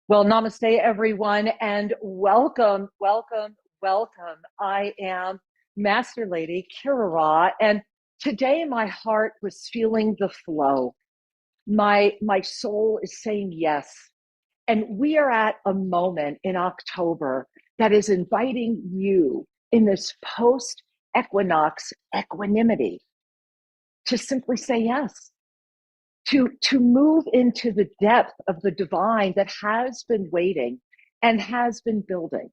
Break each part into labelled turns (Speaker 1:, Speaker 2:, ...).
Speaker 1: Well, namaste, everyone, and welcome, welcome, welcome. I am Master Lady Kira Ra, and today my heart was feeling the flow. My soul is saying yes. And we are at a moment in October that is inviting you in this post-equinox equanimity to simply say yes. To move into the depth of the divine that has been waiting and has been building.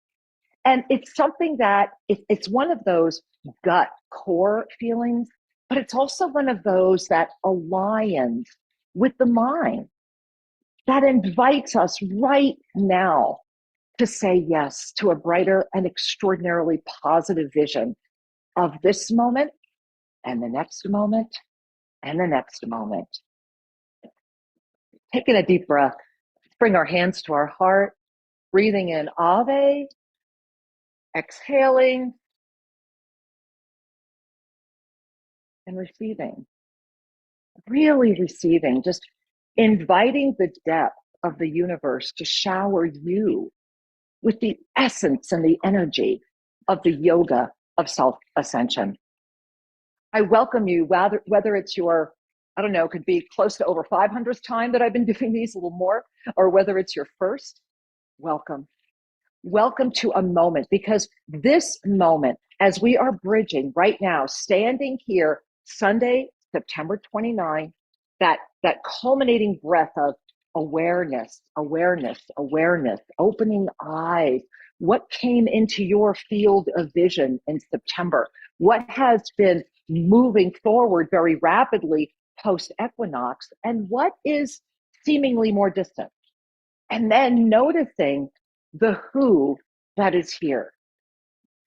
Speaker 1: And it's something that it's one of those gut core feelings, but it's also one of those that aligns with the mind, that invites us right now to say yes to a brighter and extraordinarily positive vision of this moment and the next moment and the next moment. Taking a deep breath, bring our hands to our heart, breathing in Ave, exhaling, and receiving. Really receiving, just inviting the depth of the universe to shower you with the essence and the energy of the Yoga of Self-Ascension. I welcome you, whether it's your, I don't know, could be close to over 500th time that I've been doing these, a little more, or whether it's your first, welcome. Welcome to a moment, because this moment, as we are bridging right now, standing here, Sunday, September 29, that culminating breath of awareness, awareness, awareness, opening eyes. What came into your field of vision in September? What has been moving forward very rapidly post-equinox? And what is seemingly more distant? And then noticing the who that is here.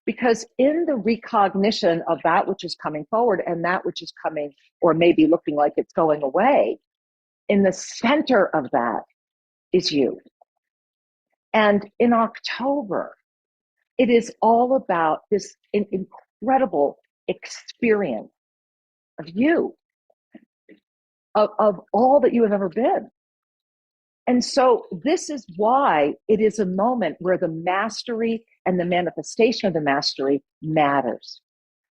Speaker 1: Because in the recognition of that which is coming forward and that which is coming or maybe looking like it's going away, in the center of that is you. And in October, it is all about this incredible experience of you, of all that you have ever been. And so this is why it is a moment where the mastery and the manifestation of the mastery matters.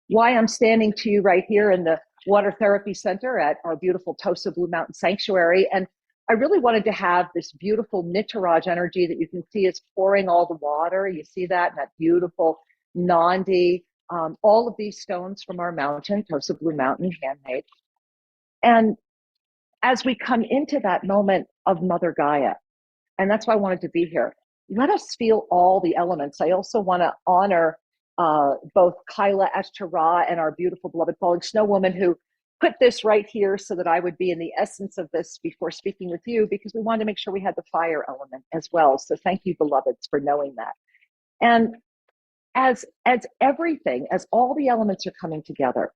Speaker 1: Why I'm standing to you right here in the Water Therapy Center at our beautiful Tosa Blue Mountain Sanctuary. And I really wanted to have this beautiful Nitaraj energy that you can see is pouring all the water. You see that, and that beautiful Nandi, all of these stones from our mountain, Tosa Blue Mountain, handmade. And as we come into that moment of Mother Gaia, and that's why I wanted to be here, let us feel all the elements. I also want to honor both Kyla Eshtara and our beautiful beloved falling snow woman who put this right here so that I would be in the essence of this before speaking with you, because we wanted to make sure we had the fire element as well. So thank you, beloveds, for knowing that. And as everything, as all the elements are coming together,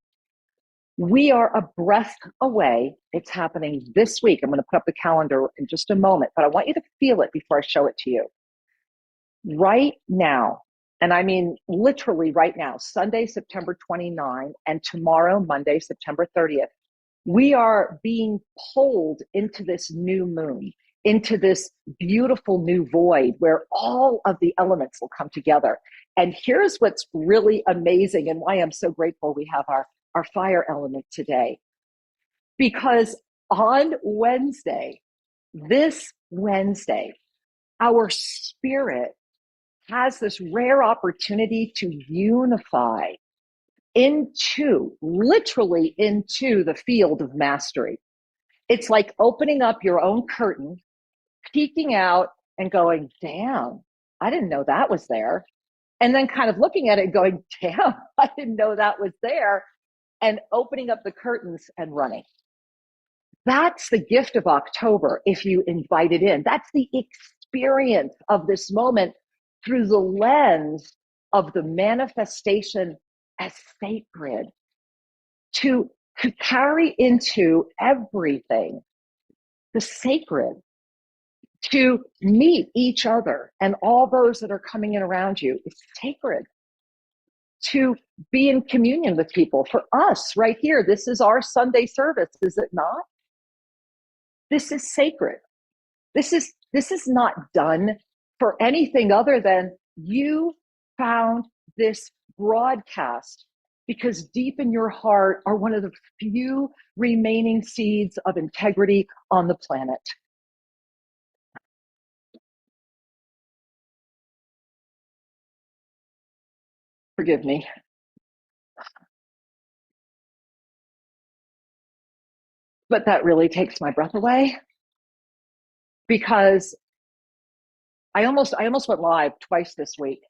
Speaker 1: we are a breath away. It's happening this week. I'm going to put up the calendar in just a moment, but I want you to feel it before I show it to you. Right now, and I mean literally right now, Sunday, September 29, and tomorrow, Monday, September 30th, we are being pulled into this new moon, into this beautiful new void where all of the elements will come together. And here's what's really amazing and why I'm so grateful we have our fire element today. Because on Wednesday, this Wednesday, our spirit has this rare opportunity to unify literally into the field of mastery. It's like opening up your own curtain, peeking out and going, damn, I didn't know that was there. And then kind of looking at it and going, damn, I didn't know that was there. And opening up the curtains and running. That's the gift of October if you invite it in. That's the experience of this moment through the lens of the manifestation as sacred, to carry into everything the sacred, to meet each other and all those that are coming in around you is sacred. To be in communion with people. For us right here, this is our Sunday service, is it not? This is sacred. This is This is not done for anything other than you found this broadcast because deep in your heart are one of the few remaining seeds of integrity on the planet. Forgive me. But that really takes my breath away because I almost went live twice this week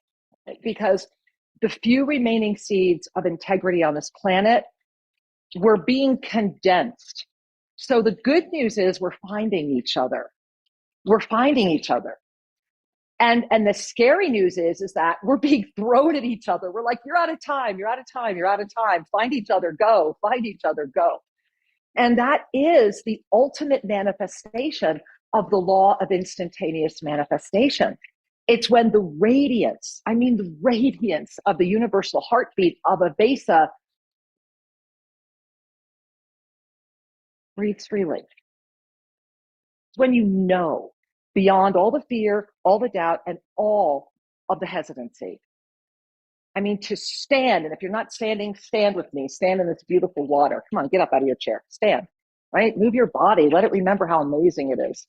Speaker 1: because the few remaining seeds of integrity on this planet were being condensed. So the good news is we're finding each other. We're finding each other. And the scary news is that we're being thrown at each other. We're like, you're out of time, you're out of time, you're out of time. Find each other, go, find each other, go. And that is the ultimate manifestation of the law of instantaneous manifestation. It's when the radiance of the universal heartbeat of Avesa breathes freely. It's when you know beyond all the fear, all the doubt, and all of the hesitancy. I mean, to stand, and if you're not standing, stand with me. Stand in this beautiful water. Come on, get up out of your chair. Stand, right? Move your body. Let it remember how amazing it is.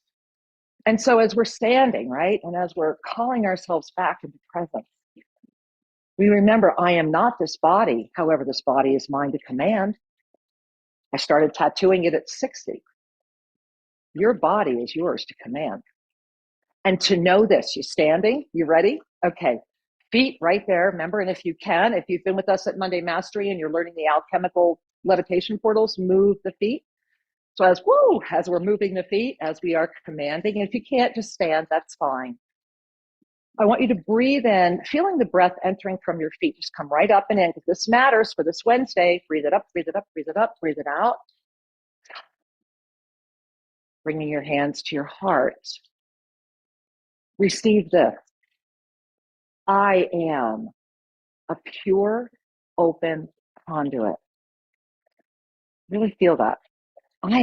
Speaker 1: And so as we're standing, right, and as we're calling ourselves back into presence, we remember, I am not this body. However, this body is mine to command. I started tattooing it at 60. Your body is yours to command. And to know this, you standing, you ready? Okay, feet right there. Remember, and if you can, if you've been with us at Monday Mastery and you're learning the alchemical levitation portals, move the feet. So as we're moving the feet, as we are commanding, and if you can't just stand, that's fine. I want you to breathe in, feeling the breath entering from your feet. Just come right up and in, because this matters for this Wednesday. Breathe it up, breathe it up, breathe it up, breathe it out. Bringing your hands to your heart. Receive this. I am a pure, open conduit. Really feel that. I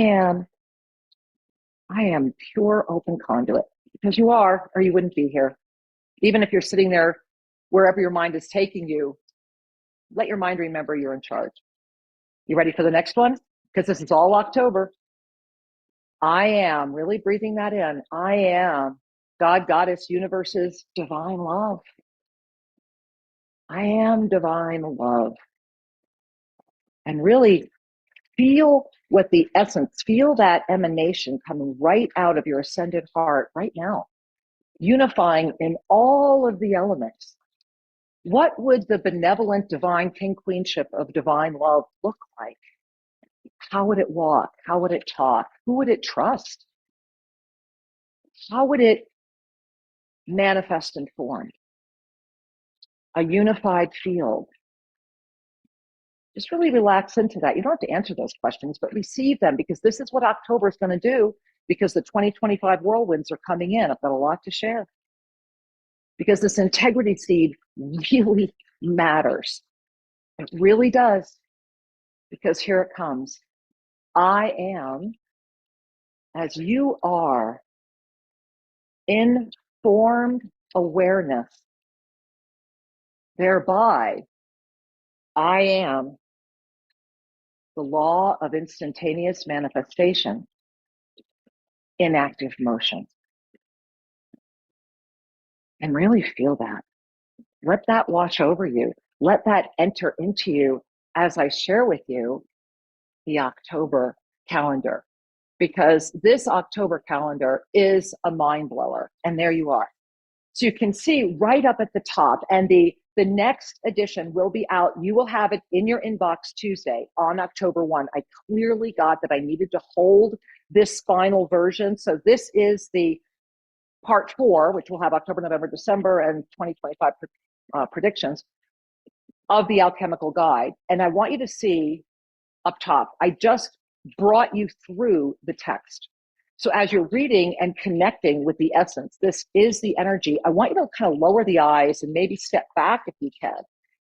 Speaker 1: am pure, open conduit. Because you are, or you wouldn't be here. Even if you're sitting there, wherever your mind is taking you, let your mind remember you're in charge. You ready for the next one? Because this is all October. I am, really breathing that in. I am God, Goddess, Universe's divine love. I am divine love. And really feel what the essence, feel that emanation coming right out of your ascended heart right now, unifying in all of the elements. What would the benevolent divine king queenship of divine love look like? How would it walk? How would it talk? Who would it trust? How would it manifest and form? A unified field. Just really relax into that. You don't have to answer those questions, but receive them, because this is what October is going to do, because the 2025 whirlwinds are coming in. I've got a lot to share. Because this integrity seed really matters. It really does. Because here it comes. I am, as you are, informed awareness. Thereby, I am the law of instantaneous manifestation in active motion. And really feel that. Let that wash over you. Let that enter into you as I share with you the October calendar. Because this October calendar is a mind blower. And there you are. So you can see right up at the top, and the next edition will be out. You will have it in your inbox Tuesday on October 1. I clearly got that I needed to hold this final version. So this is the part 4, which will have October, November, December, and 2025 predictions of the alchemical guide. And I want you to see up top, I just brought you through the text. So as you're reading and connecting with the essence, this is the energy. I want you to kind of lower the eyes and maybe step back if you can,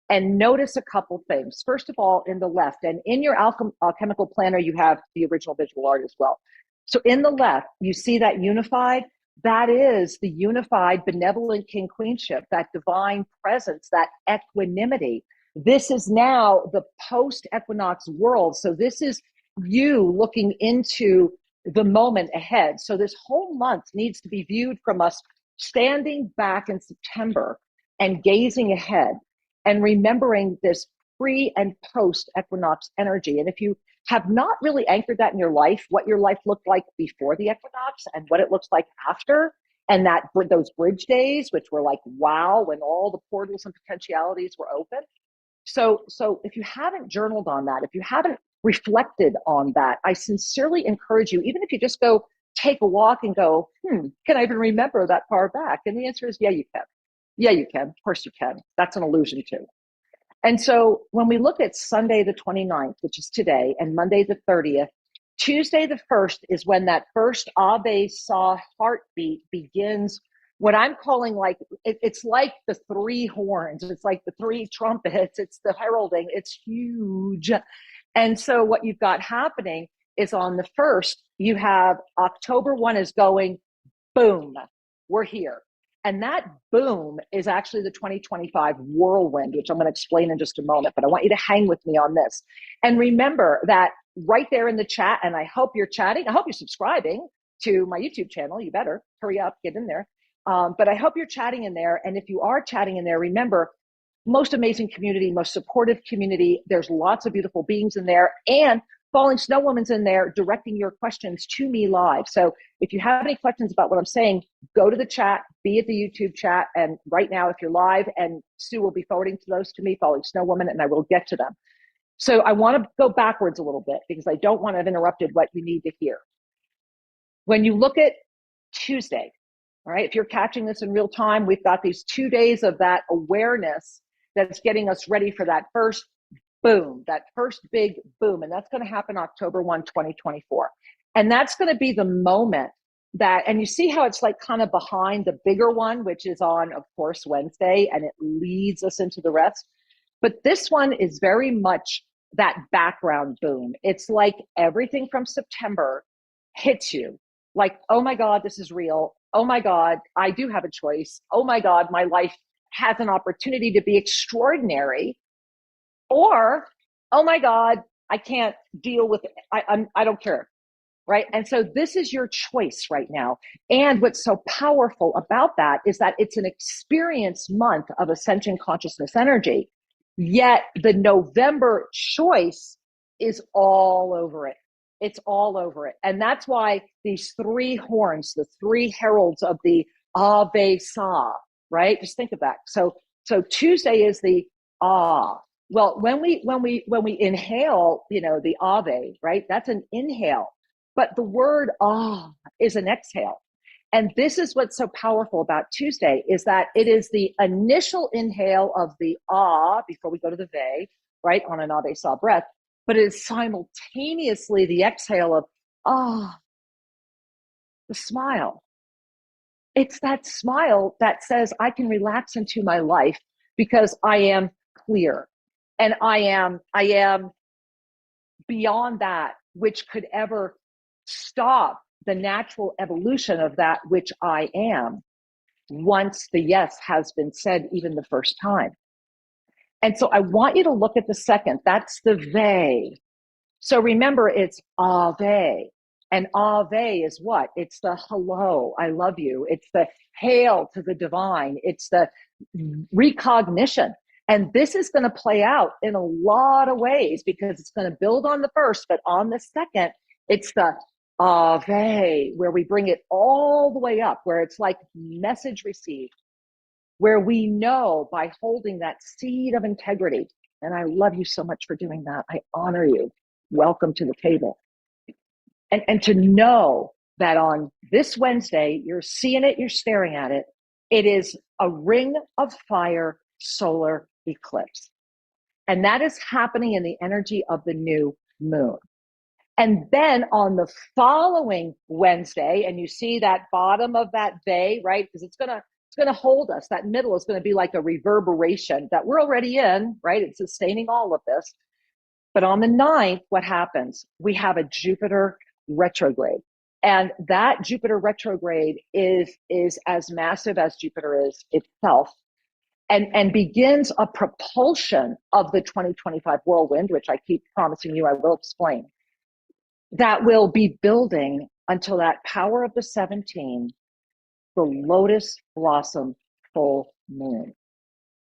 Speaker 1: and notice a couple things. First of all, in the left, and in your alchemical planner, you have the original visual art as well. So in the left, you see that unified. that is the unified, benevolent king queenship, that divine presence, that equanimity. This is now the post equinox world. So this is you looking into the moment ahead. So this whole month needs to be viewed from us standing back in September and gazing ahead and remembering this pre and post equinox energy. And if you have not really anchored that in your life, what your life looked like before the equinox and what it looks like after, and that those bridge days, which were like, wow, when all the portals and potentialities were open. So if you haven't journaled on that, if you haven't reflected on that, I sincerely encourage you, even if you just go take a walk and go, can I even remember that far back? And the answer is, yeah, you can. Yeah, you can. Of course you can. That's an illusion too. And so when we look at Sunday the 29th, which is today, and Monday the 30th, Tuesday the 1st is when that first Avesa heartbeat begins, what I'm calling like, it's like the three horns, it's like the three trumpets, it's the heralding, it's huge. And so what you've got happening is on the 1st, you have October 1 is going, boom, we're here. And that boom is actually the 2025 whirlwind, which I'm going to explain in just a moment, but I want you to hang with me on this. And remember that right there in the chat, and I hope you're chatting, I hope you're subscribing to my YouTube channel. You better hurry up, get in there. But I hope you're chatting in there. And if you are chatting in there, remember, most amazing community, most supportive community. There's lots of beautiful beings in there. And Falling Snow Woman's in there directing your questions to me live. So if you have any questions about what I'm saying, go to the chat, be at the YouTube chat. And right now, if you're live, and Sue will be forwarding to those to me, Falling Snow Woman, and I will get to them. So I want to go backwards a little bit because I don't want to have interrupted what you need to hear. When you look at Tuesday, all right, if you're catching this in real time, we've got these 2 days of that awareness that's getting us ready for that first boom, that first big boom. And that's going to happen October 1, 2024. And that's going to be the moment that, and you see how it's like kind of behind the bigger one, which is on, of course, Wednesday, and it leads us into the rest. But this one is very much that background boom. It's like everything from September hits you like, oh my God, this is real. Oh my God, I do have a choice. Oh my God, my life has an opportunity to be extraordinary. Or, oh my God, I can't deal with it. I don't care, right? And so this is your choice right now. And what's so powerful about that is that it's an experience month of ascension consciousness energy. Yet the November choice is all over it. It's all over it. And that's why these three horns, the three heralds of the Avesa, right? Just think of that. So Tuesday is the ah. Well, when we inhale, the Ave, right? That's an inhale. But the word ah is an exhale. And this is what's so powerful about Tuesday is that it is the initial inhale of the ah before we go to the ve, right? On an Avesa breath. But it is simultaneously the exhale of the smile. It's that smile that says I can relax into my life because I am clear. And I am beyond that which could ever stop the natural evolution of that which I am once the yes has been said even the first time. And so I want you to look at the second. That's the ve. So remember, it's Ave. And Ave is what? It's the hello, I love you. It's the hail to the divine. It's the recognition. And this is going to play out in a lot of ways because it's going to build on the first, but on the second, it's the Ave, where we bring it all the way up, where it's like message received, where we know by holding that seed of integrity. And I love you so much for doing that. I honor you. Welcome to the table. And to know that on this Wednesday, you're seeing it, you're staring at it. It is a ring of fire solar eclipse. And that is happening in the energy of the new moon. And then on the following Wednesday, and you see that bottom of that ve, right? Because it's gonna hold us. That middle is going to be like a reverberation that we're already in, right? It's sustaining all of this. But on the 9th, what happens? We have a Jupiter retrograde. And that Jupiter retrograde is as massive as Jupiter is itself, and begins a propulsion of the 2025 whirlwind, which I keep promising you I will explain, that will be building until that power of the 17, the lotus blossom full moon.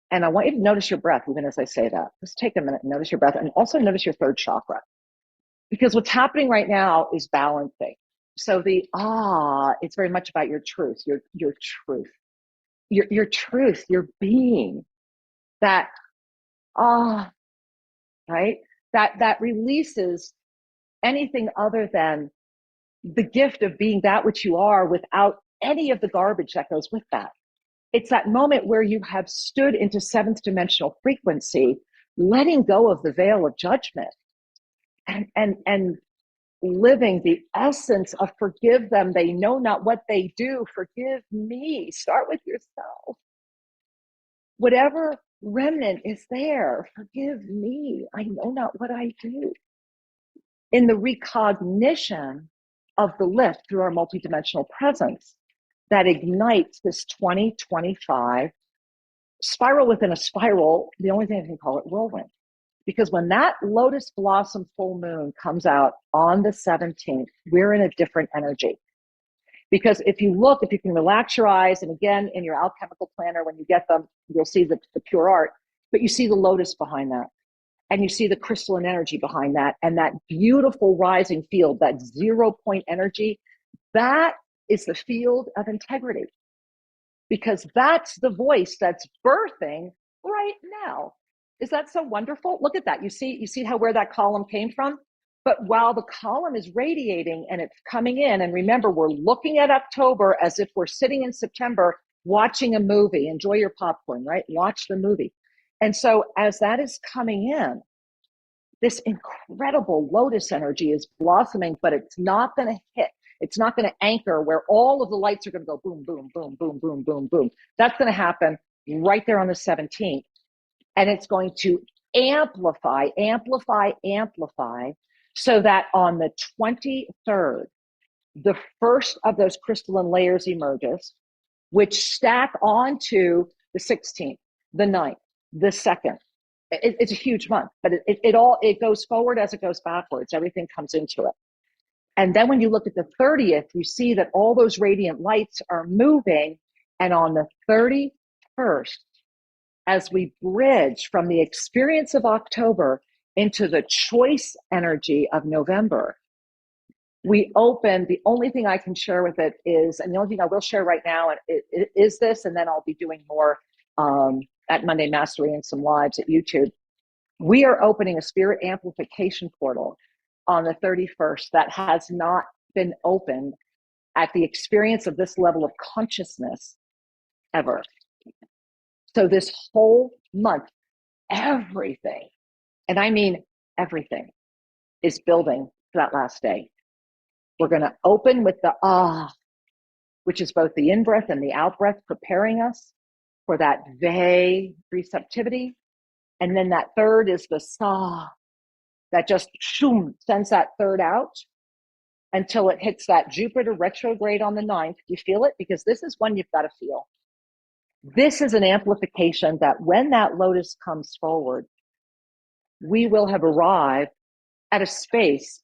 Speaker 1: And I want you to notice your breath, even as I say that. Just take a minute and notice your breath, and also notice your third chakra. Because what's happening right now is balancing. So it's very much about your truth, your truth, your truth, your being, that, right? That releases anything other than the gift of being that which you are without any of the garbage that goes with that. It's that moment where you have stood into seventh dimensional frequency, letting go of the veil of judgment, and living the essence of forgive them, they know not what they do, forgive me. Start with yourself. Whatever remnant is there, forgive me, I know not what I do. In the recognition of the lift through our multidimensional presence that ignites this 2025 spiral within a spiral, the only thing I can call it whirlwind. Because when that lotus blossom full moon comes out on the 17th, we're in a different energy. Because if you can relax your eyes, and again, in your alchemical planner, when you get them, you'll see the pure art, but you see the lotus behind that. And you see the crystalline energy behind that. And that beautiful rising field, that 0 point energy, that is the field of integrity. Because that's the voice that's birthing right now. Is that so wonderful? Look at that. You see where that column came from? But while the column is radiating and it's coming in, and remember, we're looking at October as if we're sitting in September watching a movie. Enjoy your popcorn, right? Watch the movie. And so as that is coming in, this incredible lotus energy is blossoming, but it's not going to hit. It's not going to anchor where all of the lights are going to go boom, boom, boom, boom, boom, boom, boom. That's going to happen right there on the 17th. And it's going to amplify, so that on the 23rd, the first of those crystalline layers emerges, which stack onto the 16th, the 9th, the 2nd. It's a huge month, but it goes forward as it goes backwards. Everything comes into it. And then when you look at the 30th, you see that all those radiant lights are moving. And on the 31st, as we bridge from the experience of October into the choice energy of November, we open, the only thing I can share with it is, and the only thing I will share right now is this, and then I'll be doing more at Monday Mastery and some lives at YouTube. We are opening a spirit amplification portal on the 31st that has not been opened at the experience of this level of consciousness ever. So this whole month, everything, and I mean everything, is building for that last day. We're going to open with the which is both the in-breath and the out-breath, preparing us for that vague receptivity. And then that third is the sa, that just sends that third out until it hits that Jupiter retrograde on the 9th. You feel it? Because this is one you've got to feel. This is an amplification that when that lotus comes forward, we will have arrived at a space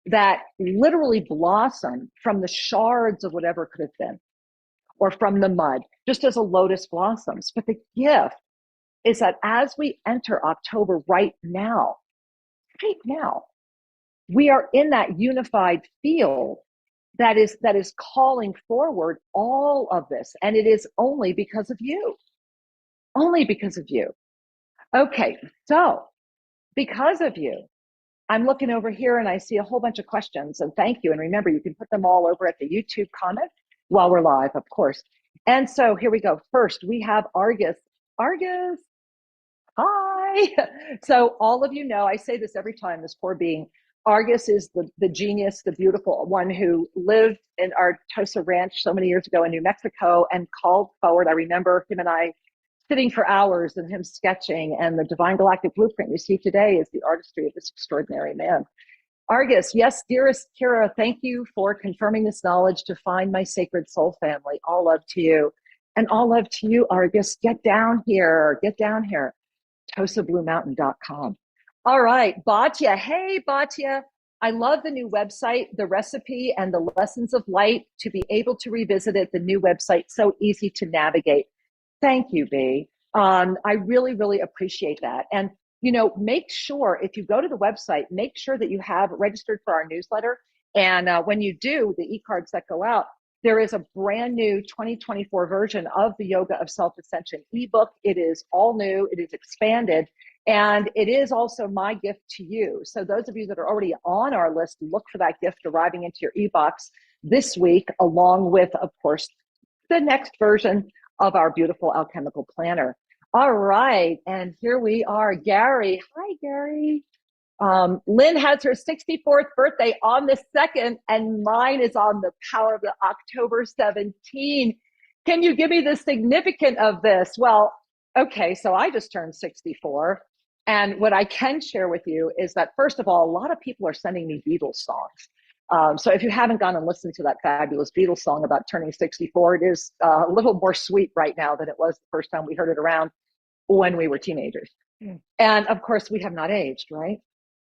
Speaker 1: that literally blossomed from the shards of whatever could have been, or from the mud, just as a lotus blossoms. But the gift is that as we enter October right now, we are in that unified field that is calling forward all of this. And it is only because of you. Only because of you. Okay, so because of you, I'm looking over here and I see a whole bunch of questions, and thank you. And remember, you can put them all over at the YouTube comment while we're live, of course. And so here we go. First, we have Argus. Argus, hi. So all of you know, I say this every time, this poor being, Argus is the genius, the beautiful one who lived in our Tosa Ranch so many years ago in New Mexico and called forward. I remember him and I sitting for hours and him sketching, and the Divine Galactic Blueprint you see today is the artistry of this extraordinary man. Argus, yes, dearest Kira, thank you for confirming this knowledge to find my sacred soul family. All love to you. And all love to you, Argus. Get down here. Get down here. TosaBlueMountain.com. All right, Batya. Hey, Batya. I love the new website, the recipe and the lessons of light. To be able to revisit it, the new website, so easy to navigate. Thank you, B. I really, really appreciate that. And, make sure if you go to the website, make sure that you have registered for our newsletter. And when you do, the e-cards that go out, there is a brand new 2024 version of the Yoga of Self-Ascension ebook. It is all new, it is expanded, and it is also my gift to you. So those of you that are already on our list, look for that gift arriving into your e-box this week, along with, of course, the next version of our beautiful alchemical planner. All right, and here we are. Gary. Hi, Gary. Lynn has her 64th birthday on the 2nd, and mine is on the power of the October 17. Can you give me the significance of this? Well, okay, so I just turned 64. And what I can share with you is that, first of all, a lot of people are sending me Beatles songs. So if you haven't gone and listened to that fabulous Beatles song about turning 64, it is a little more sweet right now than it was the first time we heard it around when we were teenagers. And of course, we have not aged, right?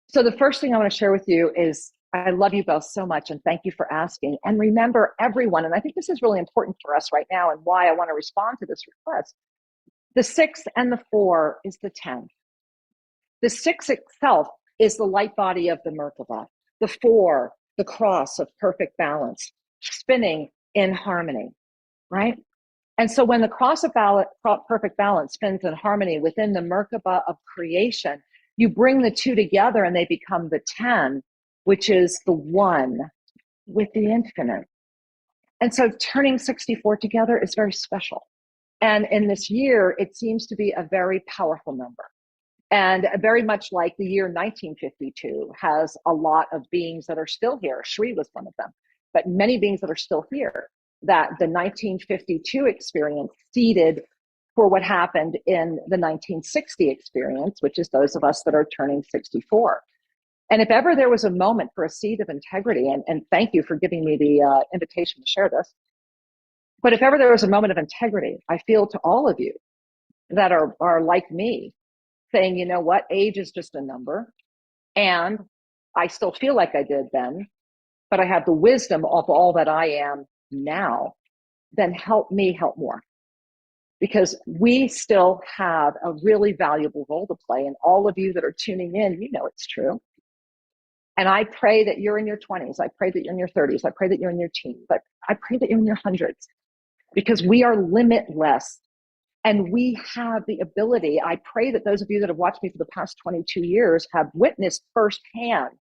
Speaker 1: So the first thing I want to share with you is I love you both so much, and thank you for asking. And remember, everyone, and I think this is really important for us right now and why I want to respond to this request. The 6 and the 4 is the 10. The 6 itself is the light body of the Merkaba. The 4, the cross of perfect balance, spinning in harmony, right? And so when the cross of perfect balance spins in harmony within the Merkaba of creation, you bring the 2 together and they become the 10, which is the 1 with the infinite. And so turning 64 together is very special. And in this year, it seems to be a very powerful number. And very much like the year 1952 has a lot of beings that are still here. Shri was one of them, but many beings that are still here, that the 1952 experience seeded for what happened in the 1960 experience, which is those of us that are turning 64. And if ever there was a moment for a seed of integrity, and thank you for giving me the invitation to share this, but if ever there was a moment of integrity, I feel to all of you that are like me, saying, you know what, age is just a number, and I still feel like I did then, but I have the wisdom of all that I am now, then help me help more. Because we still have a really valuable role to play. And all of you that are tuning in, you know it's true. And I pray that you're in your 20s. I pray that you're in your 30s. I pray that you're in your teens. But I pray that you're in your hundreds. Because we are limitless. And we have the ability. I pray that those of you that have watched me for the past 22 years have witnessed firsthand.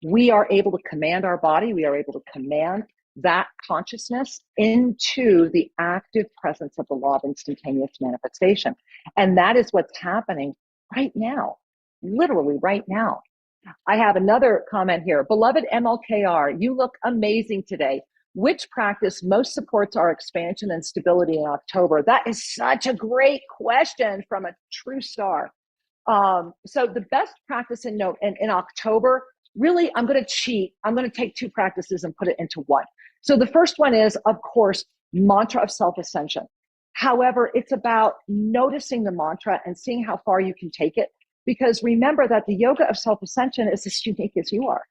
Speaker 1: We are able to command our body. We are able to command that consciousness into the active presence of the law of instantaneous manifestation. And that is what's happening right now, literally right now. I have another comment here. Beloved MLKR, you look amazing today. Which practice most supports our expansion and stability in October? That is such a great question from a true star. So the best practice in October, really, I'm going to cheat. I'm going to take 2 practices and put it into one. So the first one is, of course, mantra of self-ascension. However, it's about noticing the mantra and seeing how far you can take it. Because remember that the yoga of self-ascension is as unique as you are.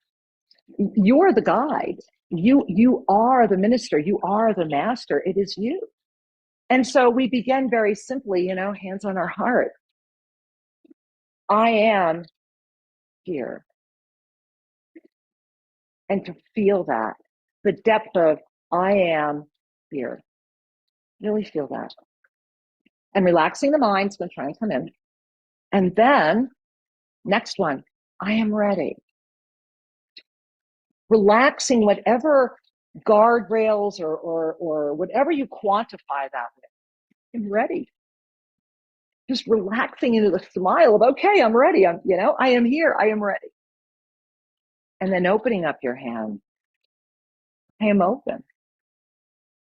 Speaker 1: You're the guide. You are the minister. You are the master. It is you. And so we begin very simply, hands on our heart. I am here. And to feel that, the depth of I am here. Really feel that. And relaxing the mind's going to try and come in. And then, next one, I am ready. Relaxing whatever guardrails or whatever you quantify that with. I'm ready. Just relaxing into the smile of, okay, I'm ready. I am here. I am ready. And then opening up your hand. I am open.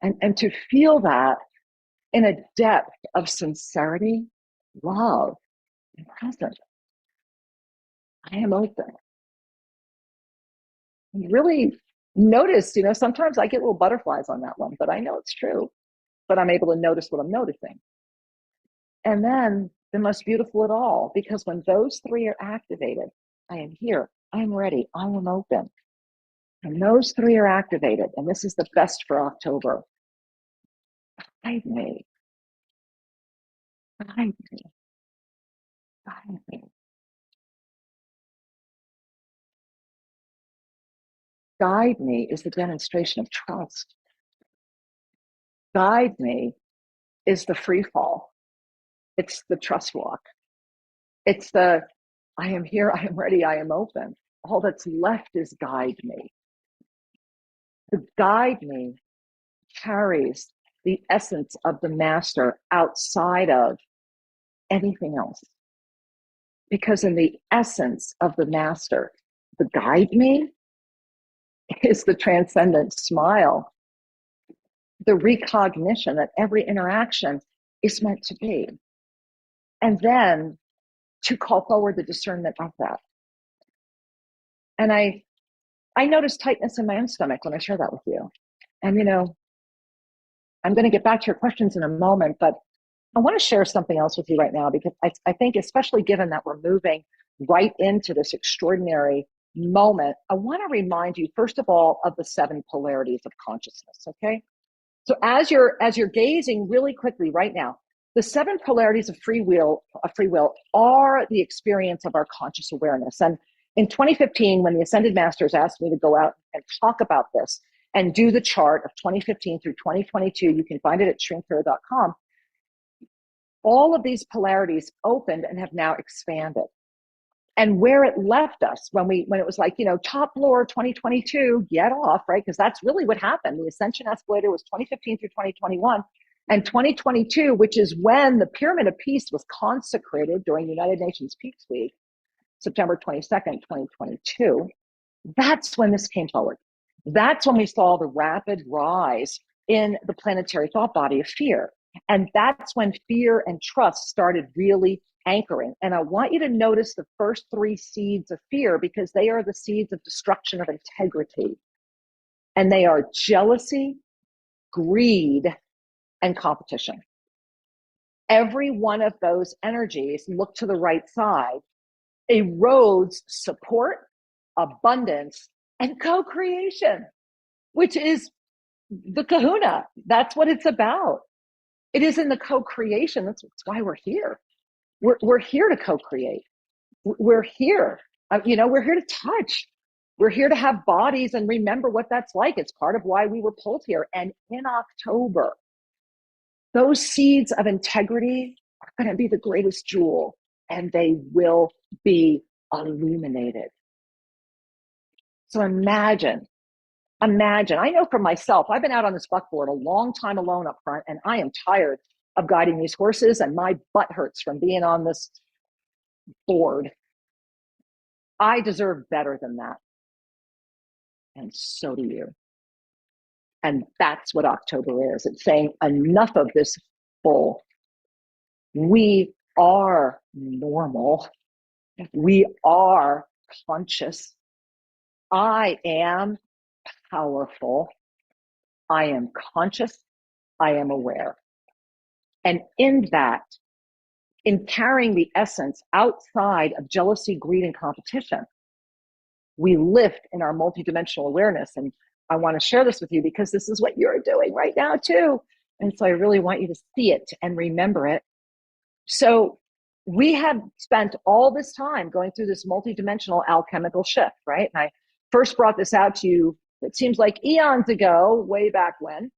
Speaker 1: And to feel that in a depth of sincerity, love, and presence. I am open. really notice, sometimes I get little butterflies on that one, but I know it's true. But I'm able to notice what I'm noticing. And then the most beautiful at all, because when those three are activated, I am here, I'm ready, I am open. And those three are activated, and this is the best for October. Guide me. Guide me. Guide me. Guide me is the demonstration of trust. Guide me is the free fall. It's the trust walk. It's the, I am here, I am ready, I am open. All that's left is guide me. The guide me carries the essence of the master outside of anything else. Because in the essence of the master, the guide me is the transcendent smile, the recognition that every interaction is meant to be. And then to call forward the discernment of that. And I notice tightness in my own stomach when I share that with you. And, I'm going to get back to your questions in a moment, but I want to share something else with you right now, because I think, especially given that we're moving right into this extraordinary moment, I want to remind you, first of all, of the 7 polarities of consciousness, okay? So as you're gazing really quickly right now, the 7 polarities of free will are the experience of our conscious awareness. And in 2015, when the Ascended Masters asked me to go out and talk about this and do the chart of 2015 through 2022, you can find it at shrinkher.com. All of these polarities opened and have now expanded. And where it left us when it was like, top floor 2022, get off, right? Because that's really what happened. The Ascension escalator was 2015 through 2021. And 2022, which is when the Pyramid of Peace was consecrated during United Nations Peace Week, September 22nd, 2022, that's when this came forward. That's when we saw the rapid rise in the planetary thought body of fear. And that's when fear and trust started really anchoring. And I want you to notice the first 3 seeds of fear, because they are the seeds of destruction of integrity. And they are jealousy, greed, and competition. Every one of those energies, look to the right side, erodes support, abundance, and co-creation, which is the kahuna. That's what it's about. It is in the co-creation. That's why we're here. We're here to co-create. We're here. We're here to touch. We're here to have bodies and remember what that's like. It's part of why we were pulled here. And in October, those seeds of integrity are going to be the greatest jewel, and they will be illuminated. So imagine, I know for myself, I've been out on this buckboard a long time alone up front, and I am tired of guiding these horses, and my butt hurts from being on this board. I deserve better than that. And so do you. And that's what October is. It's saying enough of this bull. We are normal. We are conscious. I am powerful. I am conscious. I am aware. And in that, in carrying the essence outside of jealousy, greed, and competition, we lift in our multidimensional awareness. And I want to share this with you because this is what you're doing right now too. And so I really want you to see it and remember it. So we have spent all this time going through this multidimensional alchemical shift, right? And I first brought this out to you, it seems like eons ago, way back when.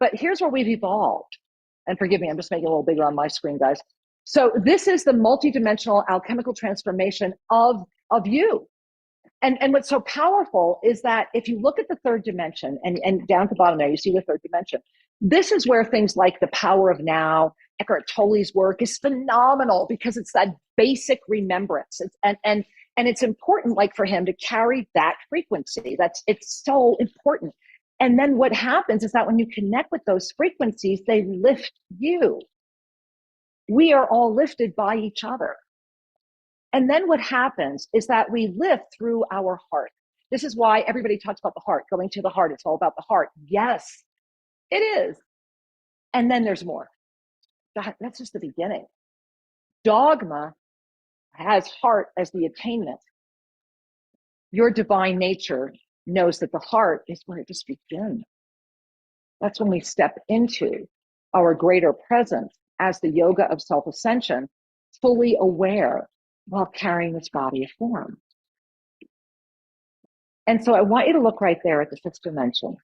Speaker 1: But here's where we've evolved. And forgive me, I'm just making it a little bigger on my screen, guys. So this is the multidimensional alchemical transformation of you. And what's so powerful is that if you look at the third dimension and down at the bottom there, you see the third dimension. This is where things like the power of now, Eckhart Tolle's work is phenomenal because it's that basic remembrance. And it's important, like for him to carry that frequency. It's so important. And then what happens is that when you connect with those frequencies, they lift you. We are all lifted by each other. And then what happens is that we lift through our heart. This is why everybody talks about the heart, going to the heart. It's all about the heart. Yes, it is. And then there's more. That's just the beginning. Dogma has heart as the attainment. Your divine nature knows that the heart is where it just begins. That's when we step into our greater presence as the yoga of self-ascension, fully aware while carrying this body of form. And so I want you to look right there at the fifth dimension,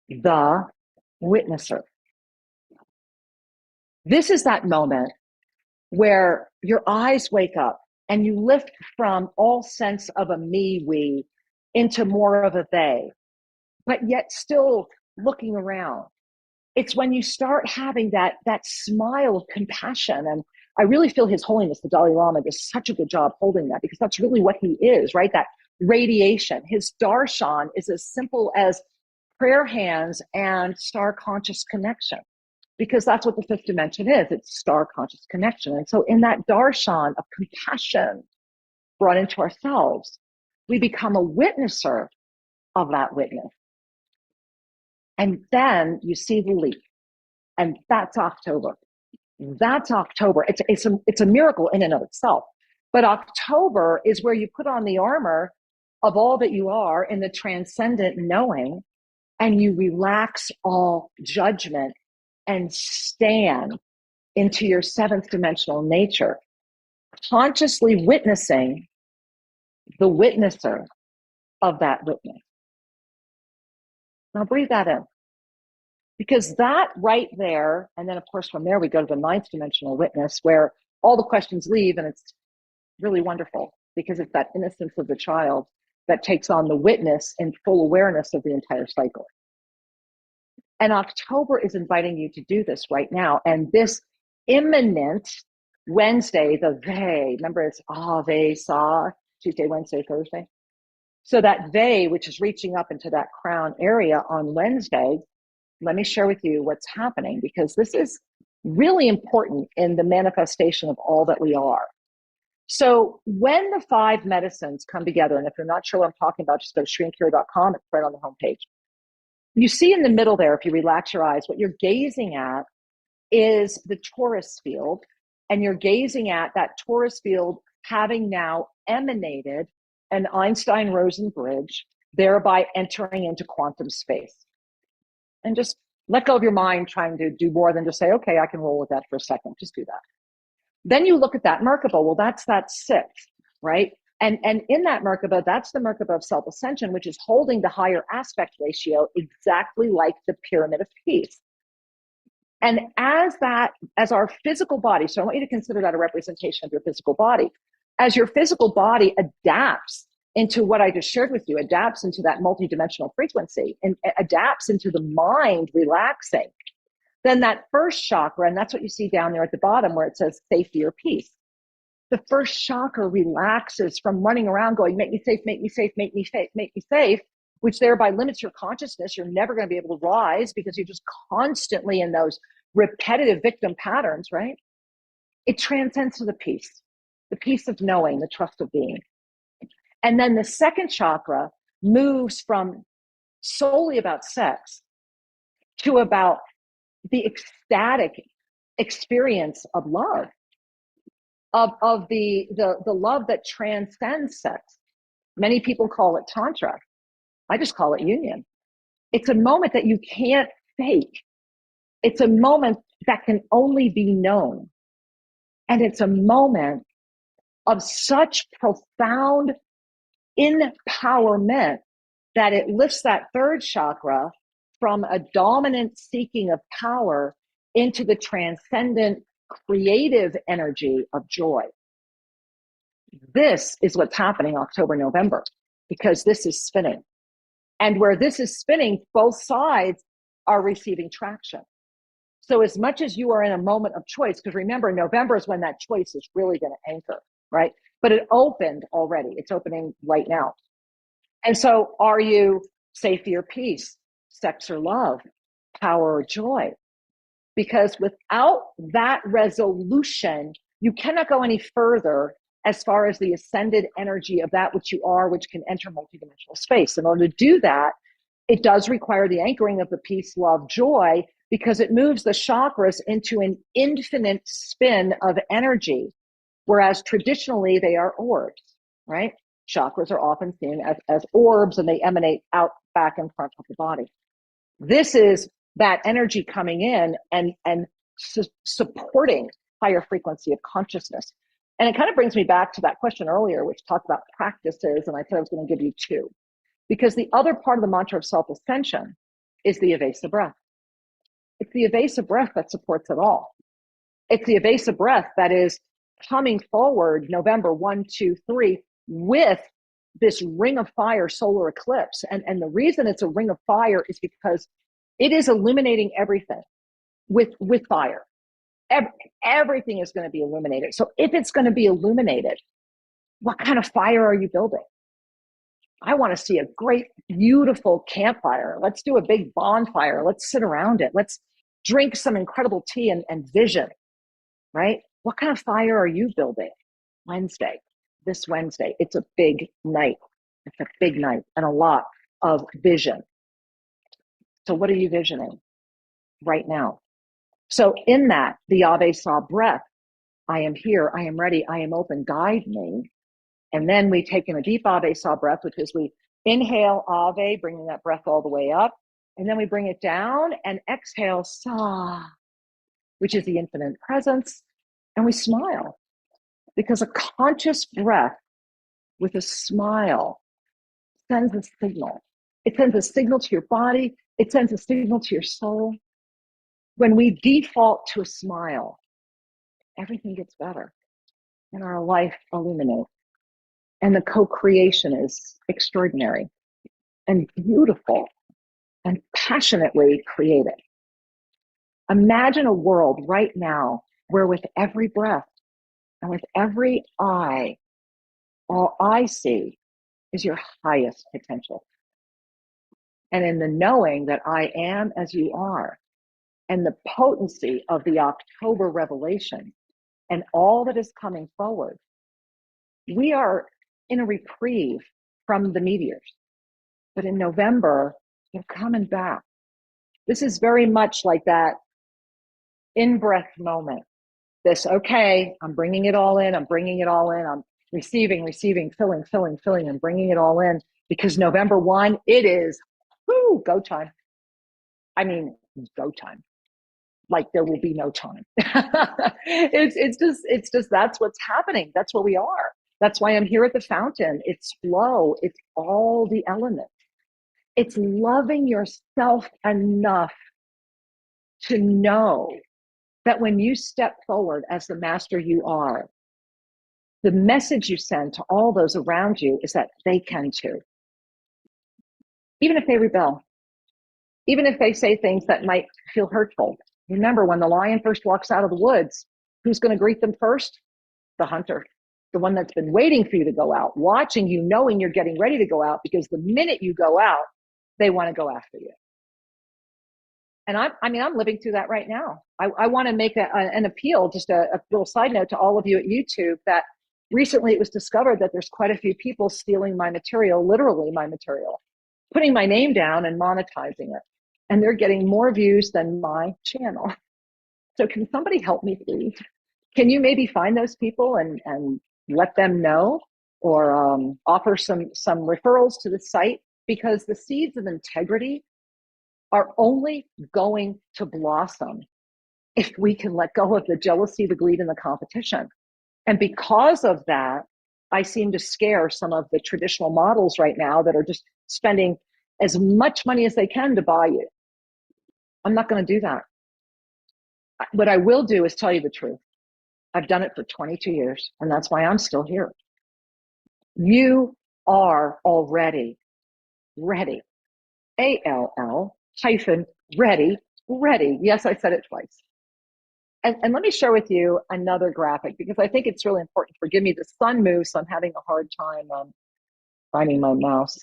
Speaker 1: the witnesser. This is that moment where your eyes wake up and you lift from all sense of a me, we, into more of a they, but yet still looking around. It's when you start having that smile of compassion. And I really feel His Holiness, the Dalai Lama, does such a good job holding that, because that's really what he is, right? That radiation. His darshan is as simple as prayer hands and star conscious connection, because that's what the fifth dimension is. It's star conscious connection. And so in that darshan of compassion brought into ourselves, we become a witnesser of that witness. And then you see the leap. And that's October. That's October. It's a miracle in and of itself. But October is where you put on the armor of all that you are in the transcendent knowing, and you relax all judgment and stand into your seventh dimensional nature, consciously witnessing the witnesser of that witness. Now breathe that in. Because that right there, and then of course from there we go to the ninth dimensional witness, where all the questions leave, and it's really wonderful because it's that innocence of the child that takes on the witness in full awareness of the entire cycle. And October is inviting you to do this right now. And this imminent Wednesday, the they, remember it's Avesa, Tuesday, Wednesday, Thursday. So that they, which is reaching up into that crown area on Wednesday, let me share with you what's happening, because this is really important in the manifestation of all that we are. So when the five medicines come together, and if you're not sure what I'm talking about, just go to shrinkhere.com. It's right on the homepage. You see in the middle there, if you relax your eyes, what you're gazing at is the torus field, and you're gazing at that torus field having now emanated an Einstein-Rosen bridge, thereby entering into quantum space. And just let go of your mind trying to do more than just say, okay, I can roll with that for a second. Just do that. Then you look at that Merkaba. Well, that's that sixth, right? And in that Merkaba, that's the Merkaba of self-ascension, which is holding the higher aspect ratio exactly like the pyramid of peace. And as our physical body, so I want you to consider that a representation of your physical body. As your physical body adapts into what I just shared with you, adapts into that multidimensional frequency and adapts into the mind relaxing, then that first chakra, and that's what you see down there at the bottom where it says safety or peace. The first chakra relaxes from running around going, make me safe, make me safe, make me safe, make me safe, which thereby limits your consciousness. You're never going to be able to rise because you're just constantly in those repetitive victim patterns, right? It transcends to the peace of knowing, the trust of being. And then the second chakra moves from solely about sex to about the ecstatic experience of love, of the love that transcends sex. Many people call it tantra. I just call it union. It's a moment that you can't fake. It's a moment that can only be known. And it's a moment of such profound empowerment that it lifts that third chakra from a dominant seeking of power into the transcendent creative energy of joy. This is what's happening October, November, because this is spinning. And where this is spinning, both sides are receiving traction. So as much as you are in a moment of choice, because remember, November is when that choice is really going to anchor, right? But it opened already. It's opening right now. And so are you safety or peace, sex or love, power or joy? Because without that resolution, you cannot go any further as far as the ascended energy of that which you are, which can enter multidimensional space. In order to do that, it does require the anchoring of the peace, love, joy, because it moves the chakras into an infinite spin of energy, whereas traditionally they are orbs, right? Chakras are often seen as orbs, and they emanate out, back, and front of the body. This is that energy coming in and supporting higher frequency of consciousness. And it kind of brings me back to that question earlier, which talked about practices, and I said I was going to give you two. Because the other part of the mantra of self-ascension is the Avesa breath. It's the Avesa breath that supports it all. It's the Avesa breath that is coming forward November 1, 2, 3 with this ring of fire solar eclipse. And the reason it's a ring of fire is because it is illuminating everything with fire. Everything is going to be illuminated. So if it's going to be illuminated, what kind of fire are you building? I want to see a great, beautiful campfire. Let's do a big bonfire. Let's sit around it. Let's drink some incredible tea and vision, right? What kind of fire are you building? This Wednesday, it's a big night. It's a big night and a lot of vision. So what are you visioning right now? So in that, the Avesa breath, I am here, I am ready, I am open, guide me. And then we take in a deep Avesa breath, which is we inhale Ave, bringing that breath all the way up. And then we bring it down and exhale Sa, which is the infinite presence. And we smile, because a conscious breath with a smile sends a signal. It sends a signal to your body. It sends a signal to your soul. When we default to a smile, everything gets better and our life illuminates. And the co-creation is extraordinary and beautiful and passionately created. Imagine a world right now where with every breath and with every eye, all I see is your highest potential. And in the knowing that I am as you are, and the potency of the October revelation and all that is coming forward, we are in a reprieve from the meteors. But in November, they're coming back. This is very much like that in-breath moment. This, okay, I'm bringing it all in. I'm bringing it all in. I'm receiving, filling, and bringing it all in. Because November 1, it is, go time. I mean, go time. Like there will be no time. it's just that's what's happening. That's where we are. That's why I'm here at the fountain. It's flow. It's all the elements. It's loving yourself enough to know that when you step forward as the master you are, the message you send to all those around you is that they can too. Even if they rebel, even if they say things that might feel hurtful. Remember, when the lion first walks out of the woods, who's going to greet them first? The hunter, the one that's been waiting for you to go out, watching you, knowing you're getting ready to go out, because the minute you go out, they want to go after you. And I'm living through that right now. I want to make an appeal, just a little side note to all of you at YouTube, that recently it was discovered that there's quite a few people stealing my material, literally my material, putting my name down and monetizing it. And they're getting more views than my channel. So can somebody help me, please? Can you maybe find those people and let them know, or offer some referrals to the site? Because the seeds of integrity are only going to blossom if we can let go of the jealousy, the greed, and the competition. And because of that, I seem to scare some of the traditional models right now that are just spending as much money as they can to buy you. I'm not going to do that. What I will do is tell you the truth. I've done it for 22 years, and that's why I'm still here. You are already ready. ALL-ready. Yes, I said it twice. And let me share with you another graphic, because I think it's really important. Forgive me, the sun moves, so I'm having a hard time finding my mouse.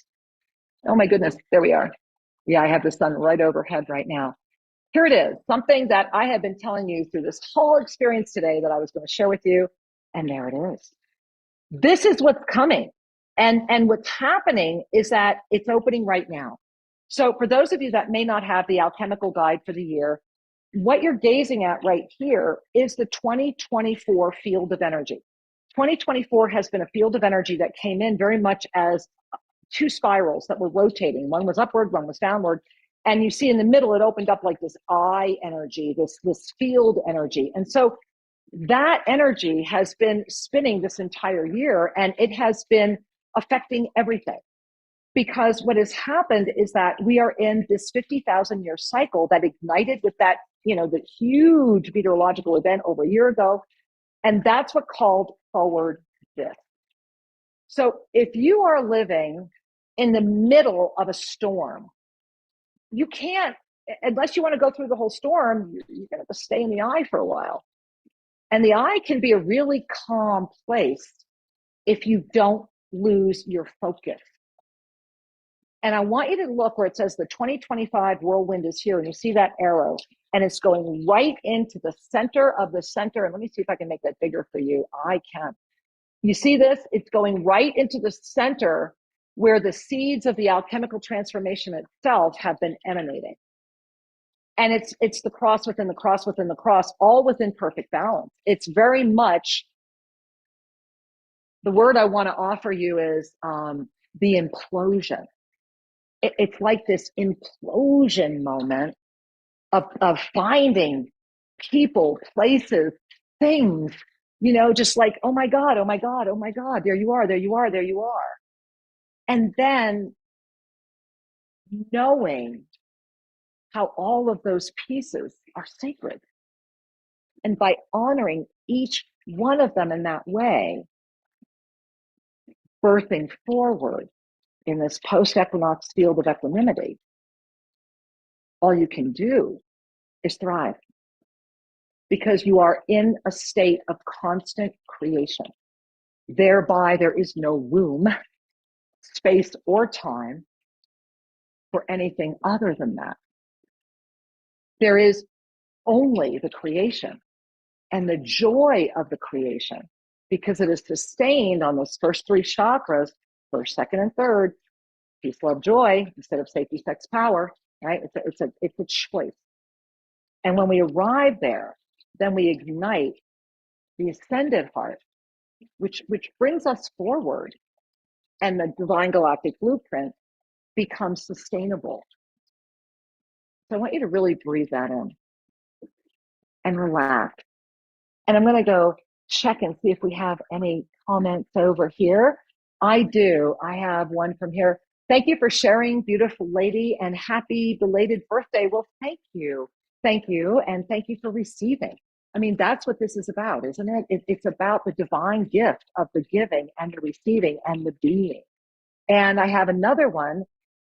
Speaker 1: Oh my goodness, there we are. Yeah, I have the sun right overhead right now. Here it is, something that I have been telling you through this whole experience today that I was going to share with you, and there it is. This is what's coming. And what's happening is that it's opening right now. So for those of you that may not have the alchemical guide for the year, what you're gazing at right here is the 2024 field of energy. 2024 has been a field of energy that came in very much as two spirals that were rotating. One was upward, one was downward. And you see in the middle, it opened up like this eye energy, this field energy. And so that energy has been spinning this entire year, and it has been affecting everything. Because what has happened is that we are in this 50,000 year cycle that ignited with that, the huge meteorological event over a year ago. And that's what called forward this. So if you are living in the middle of a storm, you can't, unless you want to go through the whole storm, you're going to have to stay in the eye for a while. And the eye can be a really calm place if you don't lose your focus. And I want you to look where it says the 2025 whirlwind is here, and you see that arrow, and it's going right into the center of the center. And let me see if I can make that bigger for you. I can. You see this? It's going right into the center where the seeds of the alchemical transformation itself have been emanating. And it's the cross within the cross within the cross, all within perfect balance. It's very much, the word I want to offer you is the implosion. It's like this implosion moment of finding people, places, things, just like, oh my God, oh my God, oh my God, there you are, there you are, there you are. And then knowing how all of those pieces are sacred. And by honoring each one of them in that way, birthing forward in this post-equinox field of equanimity, all you can do is thrive, because you are in a state of constant creation. Thereby, there is no room, space, or time for anything other than that. There is only the creation and the joy of the creation, because it is sustained on those first three chakras, first, second, and third, peace, love, joy, instead of safety, sex, power, right? It's a choice. And when we arrive there, then we ignite the ascended heart, which brings us forward, and the divine galactic blueprint becomes sustainable. So I want you to really breathe that in and relax. And I'm going to go check and see if we have any comments over here. I do. I have one from here. Thank you for sharing, beautiful lady, and happy belated birthday. Well, thank you. Thank you. And thank you for receiving. I mean, that's what this is about, isn't it? It's about the divine gift of the giving and the receiving and the being. And I have another one.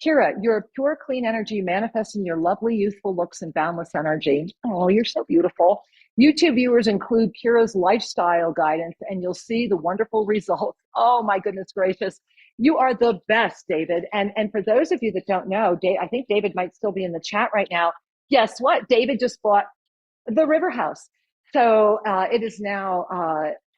Speaker 1: Kira, you're a pure, clean energy manifesting your lovely, youthful looks and boundless energy. Oh, you're so beautiful. YouTube viewers include Kira's lifestyle guidance, and you'll see the wonderful results. Oh, my goodness gracious. You are the best, David. And for those of you that don't know, I think David might still be in the chat right now. Guess what? David just bought the River House. So it is now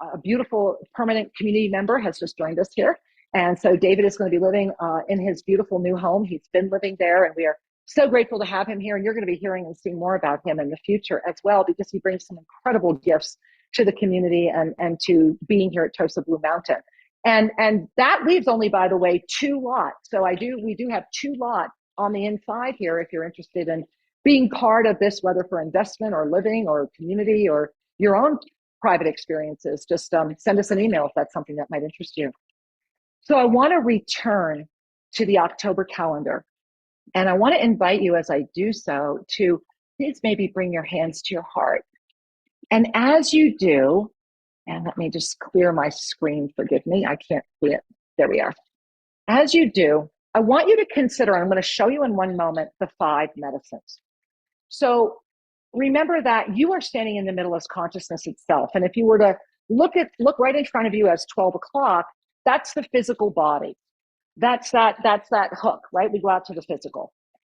Speaker 1: a beautiful permanent community member has just joined us here. And so David is going to be living in his beautiful new home. He's been living there, and we are so grateful to have him here. And you're going to be hearing and seeing more about him in the future as well, because he brings some incredible gifts to the community and to being here at Tosa Blue Mountain. And that leaves only, by the way, 2 lots. So we do have 2 lots on the inside here if you're interested in being part of this, whether for investment or living or community or your own private experiences. Just send us an email if that's something that might interest you. So I want to return to the October calendar, and I want to invite you, as I do so, to please maybe bring your hands to your heart. And as you do, and let me just clear my screen, forgive me, I can't see it. There we are. As you do, I want you to consider, I'm going to show you in one moment, the 5 medicines. So remember that you are standing in the middle as consciousness itself. And if you were to look right in front of you as 12 o'clock, that's the physical body. That's that hook, right? We go out to the physical.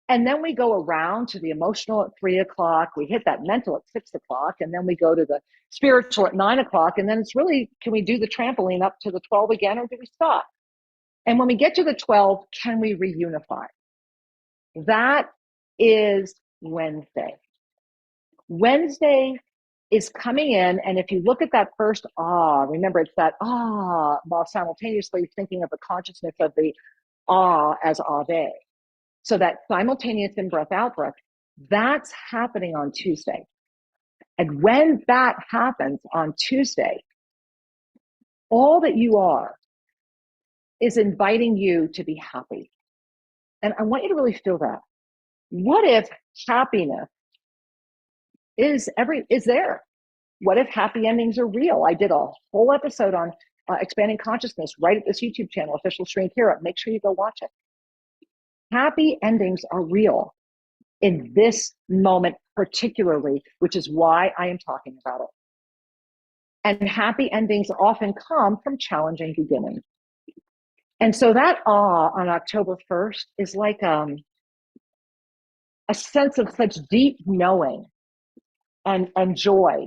Speaker 1: And then we go around to the emotional at 3 o'clock. We hit that mental at 6 o'clock. And then we go to the spiritual at 9 o'clock. And then it's really, can we do the trampoline up to the 12 again, or do we stop? And when we get to the 12, can we reunify? That is Wednesday. Wednesday is coming in. And if you look at that first remember it's that while simultaneously thinking of the consciousness of the as Ave. So that simultaneous in-breath, out-breath, that's happening on Tuesday. And when that happens on Tuesday, all that you are is inviting you to be happy. And I want you to really feel that. What if happiness is there? What if happy endings are real? I did a whole episode on expanding consciousness right at this YouTube channel, Official Shrink Hero. Make sure you go watch it. Happy endings are real in this moment particularly, which is why I am talking about it. And happy endings often come from challenging beginnings. And so that on October 1st is like a sense of such deep knowing and joy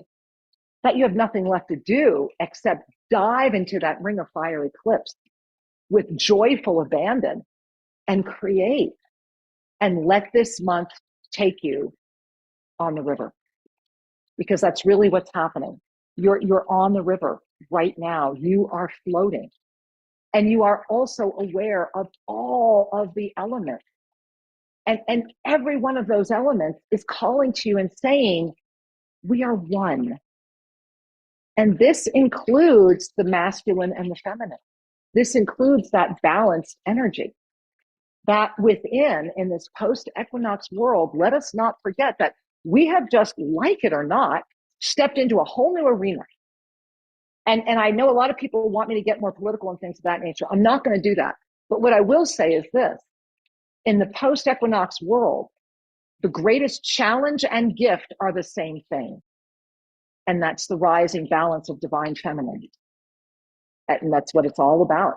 Speaker 1: that you have nothing left to do except dive into that ring of fire eclipse with joyful abandon and create, and let this month take you on the river, because that's really what's happening. You're on the river right now. You are floating, and you are also aware of all of the elements, and every one of those elements is calling to you and saying, we are one. And this includes the masculine and the feminine. This includes that balanced energy. That within, in this post-equinox world, let us not forget that we have just, like it or not, stepped into a whole new arena. And I know a lot of people want me to get more political and things of that nature. I'm not going to do that. But what I will say is this. In the post-equinox world, the greatest challenge and gift are the same thing. And that's the rising balance of divine feminine. And that's what it's all about.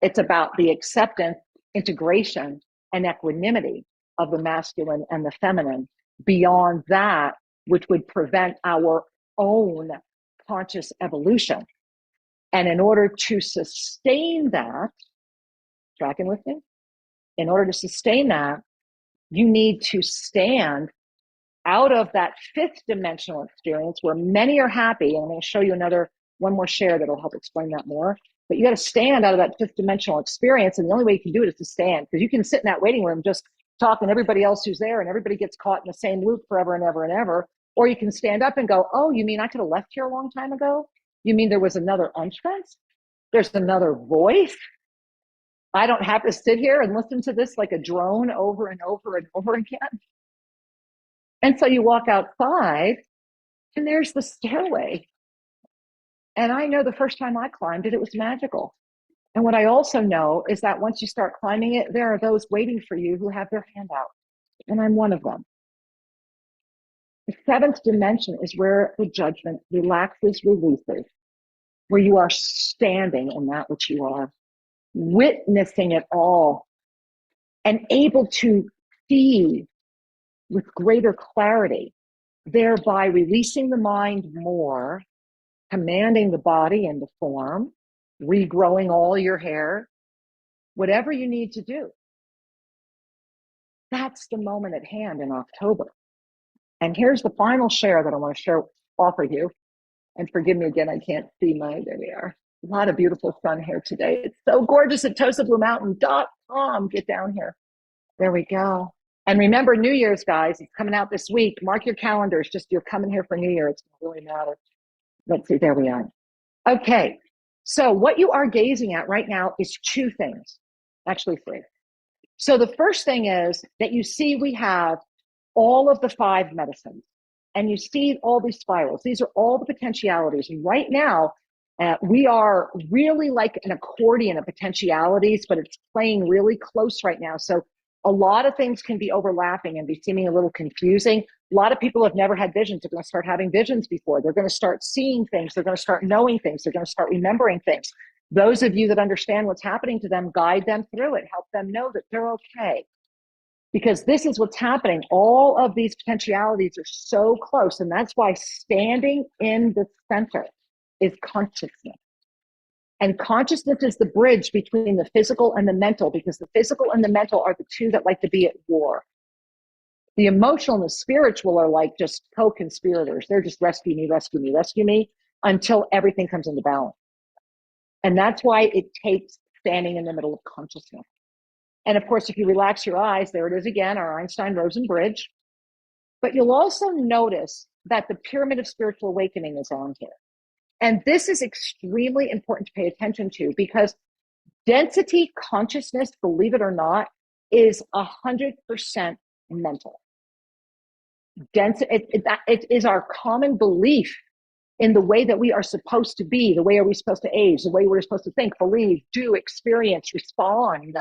Speaker 1: It's about the acceptance, integration, and equanimity of the masculine and the feminine beyond that which would prevent our own conscious evolution. And in order to sustain that, tracking with me? In order to sustain that, you need to stand out of that fifth dimensional experience where many are happy. And I'm going to show you one more share that'll help explain that more. But you got to stand out of that fifth dimensional experience. And the only way you can do it is to stand, because you can sit in that waiting room just talking to everybody else who's there, and everybody gets caught in the same loop forever and ever and ever. Or you can stand up and go, oh, you mean I could have left here a long time ago? You mean there was another entrance? There's another voice? I don't have to sit here and listen to this like a drone over and over and over again. And so you walk outside and there's the stairway. And I know the first time I climbed it, it was magical. And what I also know is that once you start climbing it, there are those waiting for you who have their hand out. And I'm one of them. The seventh dimension is where the judgment relaxes, releases, where you are standing in that which you are, witnessing it all, and able to see with greater clarity, thereby releasing the mind more, commanding the body into form, regrowing all your hair, whatever you need to do. That's the moment at hand in October. And here's the final share that I want to offer you. And forgive me again, I can't see there we are. A lot of beautiful sun here today. It's so gorgeous at TosaBlueMountain.com. Get down here. There we go. And remember, New Year's, guys, it's coming out this week. Mark your calendars. Just you're coming here for New Year. It's going to really matter. Let's see. There we are. Okay. So what you are gazing at right now is two things, actually three. So the first thing is that you see we have all of the 5 medicines, and you see all these spirals. These are all the potentialities. And right now, we are really like an accordion of potentialities, but it's playing really close right now. So a lot of things can be overlapping and be seeming a little confusing. A lot of people have never had visions. They're going to start having visions before. They're going to start seeing things. They're going to start knowing things. They're going to start remembering things. Those of you that understand what's happening to them, guide them through it. Help them know that they're okay. because this is what's happening. All of these potentialities are so close. And that's why standing in the center is consciousness. And consciousness is the bridge between the physical and the mental, because the physical and the mental are the two that like to be at war. The emotional and the spiritual are like just co-conspirators. They're just rescue me, rescue me, rescue me until everything comes into balance. And that's why it takes standing in the middle of consciousness. And of course, if you relax your eyes, there it is again, our Einstein-Rosen bridge. But you'll also notice that the pyramid of spiritual awakening is on here. And this is extremely important to pay attention to, because density consciousness, believe it or not, is 100% mental. It is our common belief in the way that we are supposed to be, the way are we supposed to age, the way we're supposed to think, believe, do, experience, respond.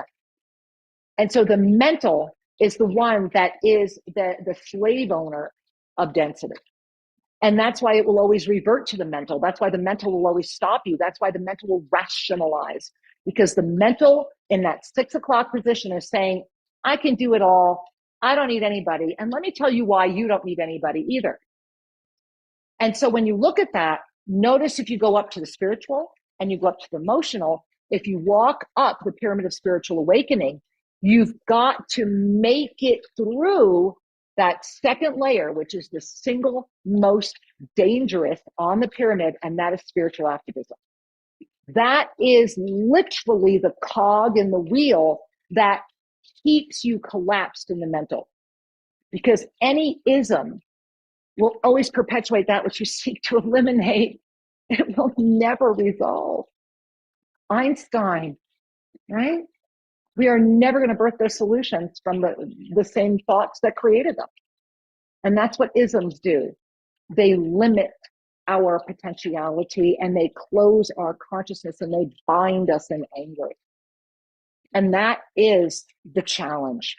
Speaker 1: And so the mental is the one that is the slave owner of density. And that's why it will always revert to the mental. That's why the mental will always stop you. That's why the mental will rationalize, because the mental in that 6 o'clock position is saying, I can do it all. I don't need anybody. And let me tell you why you don't need anybody either. And so when you look at that, notice if you go up to the spiritual and you go up to the emotional, if you walk up the pyramid of spiritual awakening, you've got to make it through that second layer, which is the single most dangerous on the pyramid, and that is spiritual activism. That is literally the cog in the wheel that keeps you collapsed in the mental, because any ism will always perpetuate that which you seek to eliminate. It will never resolve. Einstein, right? We are never going to birth those solutions from the same thoughts that created them. And that's what isms do. They limit our potentiality and they close our consciousness and they bind us in anger. And that is the challenge.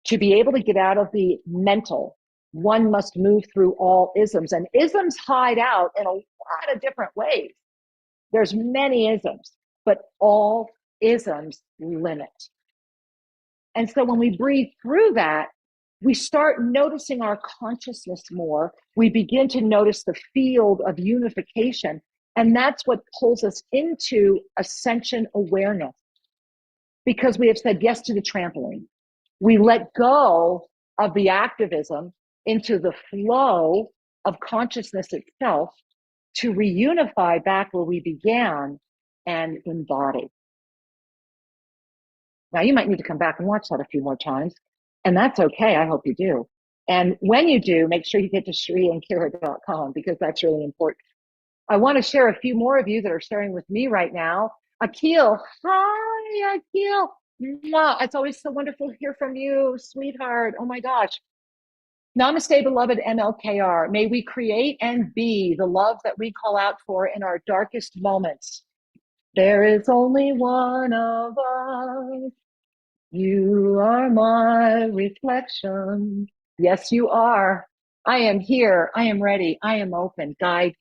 Speaker 1: To be able to get out of the mental, one must move through all isms. And isms hide out in a lot of different ways. There's many isms, but all isms limit. And so when we breathe through that, we start noticing our consciousness more. We begin to notice the field of unification. And that's what pulls us into ascension awareness. Because we have said yes to the trampoline. We let go of the activism into the flow of consciousness itself to reunify back where we began and embody. Now, you might need to come back and watch that a few more times, and that's okay. I hope you do. And when you do, make sure you get to shriandkira.com, because that's really important. I want to share a few more of you that are sharing with me right now. Akil, hi, Akil. Mwah. It's always so wonderful to hear from you, sweetheart. Oh my gosh. Namaste, beloved MLKR. May we create and be the love that we call out for in our darkest moments. There is only one of us. You are my reflection. Yes, you are. I am here. I am ready. I am open. Guide.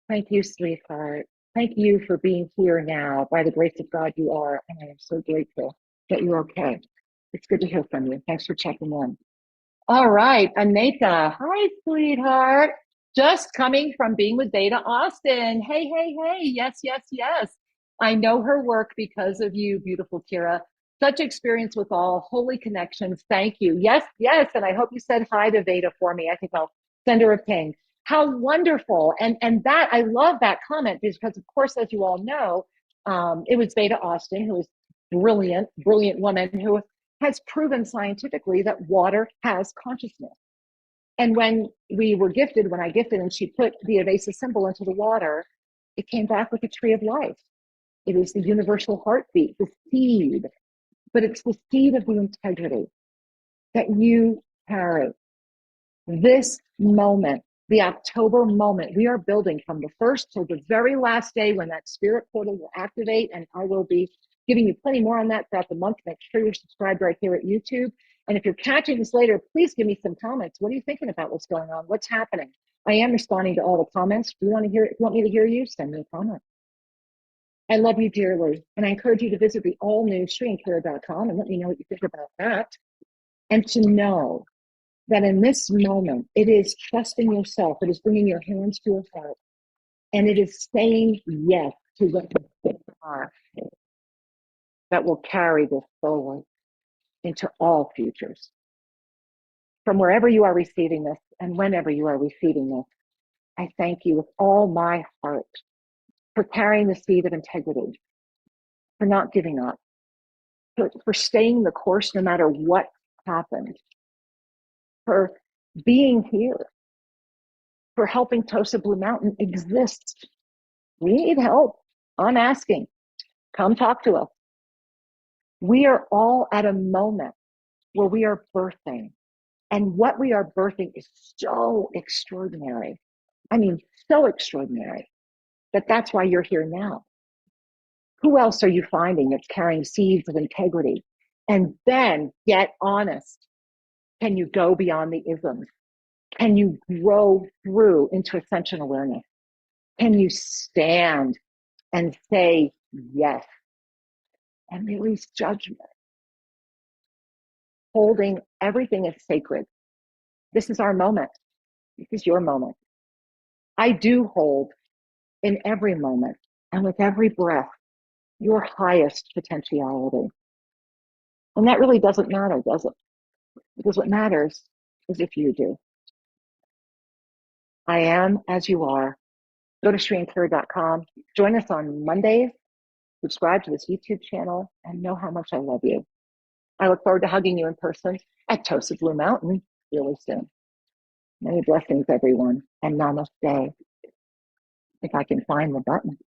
Speaker 1: Thank you, sweetheart. Thank you for being here now. By the grace of God, you are. And I am so grateful that you're okay. It's good to hear from you. Thanks for checking in. All right, Aneta. Hi, sweetheart. Just coming from being with Beta Austin. Hey, hey, hey. Yes, yes, yes. I know her work because of you, beautiful Kira. Such experience with all. Holy connections. Thank you. Yes, yes. And I hope you said hi to Veda for me. I think I'll send her a ping. How wonderful. And that, I love that comment because, of course, as you all know, it was Veda Austin, who is brilliant, brilliant woman who has proven scientifically that water has consciousness. And when I gifted and she put the Avesa symbol into the water, it came back with a tree of life. It is the universal heartbeat, the seed, but it's the seed of the integrity that you carry. This moment, the October moment, we are building from the first till the very last day when that spirit portal will activate, and I will be giving you plenty more on that throughout the month. Make sure you're subscribed right here at YouTube. And if you're catching this later, please give me some comments. What are you thinking about what's going on? What's happening? I am responding to all the comments. If you want me to hear you, send me a comment. I love you dearly. And I encourage you to visit the all-new shriandkira.com and let me know what you think about that. And to know that in this moment, it is trusting yourself, it is bringing your hands to your heart, and it is saying yes to what you are that will carry this forward into all futures. From wherever you are receiving this and whenever you are receiving this, I thank you with all my heart for carrying the seed of integrity, for not giving up, for staying the course no matter what happened, for being here, for helping Tosa Blue Mountain exist. We need help. I'm asking. Come talk to us. We are all at a moment where we are birthing. And what we are birthing is so extraordinary. I mean, so extraordinary that that's why you're here now. Who else are you finding that's carrying seeds of integrity? And then get honest. Can you go beyond the isms? Can you grow through into ascension awareness? Can you stand and say yes and release judgment? Holding everything as sacred. This is our moment. This is your moment. I do hold in every moment and with every breath your highest potentiality. And that really doesn't matter, does it? Because what matters is if you do. I am as you are. Go to ShreeAndClear.com. Join us on Mondays. Subscribe to this YouTube channel and know how much I love you. I look forward to hugging you in person at Tosa Blue Mountain really soon. Many blessings, everyone, and namaste. If I can find the button.